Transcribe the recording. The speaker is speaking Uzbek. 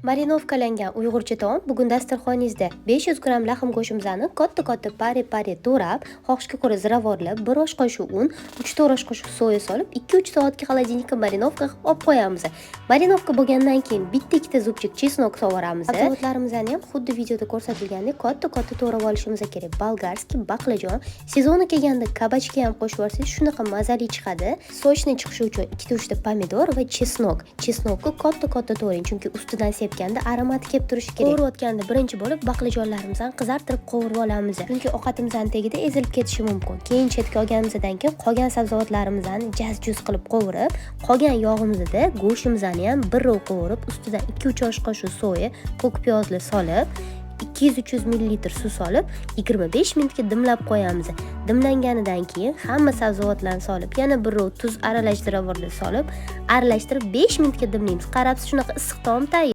Marinovkalangan uyg'urcha taom bugun dasturxoningizda. 500 gramm lahm go'shtimizni katta-katta pare to'rab, xohishga ko'ra ziravorlab, 1 osh qoshiq un, 3-4 osh qoshiq soya solib, 2-3 soatga xolodilnikka marinovka qilib olib qo'yamiz. Marinovka bo'lgandan keyin bitta-ikkita zubchik chesnok sovuramiz. Sabzavotlarimizni ham xuddi videoda ko'rsatilgandek katta-katta to'rab olishimiz kerak. Bolgarskiy, baqlajon, sezoni kelganda kabachka ham qo'shib olsangiz shunaqa mazali chiqadi. Sochni chiqishi uchun 2-3 ta pomidor va chesnok. Chesnokni katta-katta to'ring, chunki ustidan sepganda aromati kelib turishi kerak. Qovurayotganda birinchi bo'lib baqlajonlarimizni qizartirib qovurib olamiz. Chunki ovqatimizning tagida ezilib ketishi mumkin. Keyin chetga olganimizdan keyin qolgan sabzavotlarimizni jaz-juz qilib qovurib, qolgan yog'imizda go'shtimizni ham bir rov qovurib, ustidan 2-3 osh qoshiq soya, ko'k piyozli solib, 200-300 ml suv solib 25 minutga dimlab qo'yamiz. Dimlanganidan keyin hamma sabzavotlarni solib, yana bir rov tuz aralash ziravorda solib, aralashtirib 5 minutga dimlaymiz. Qarabsiz, shunaqa issiq taom tayyor.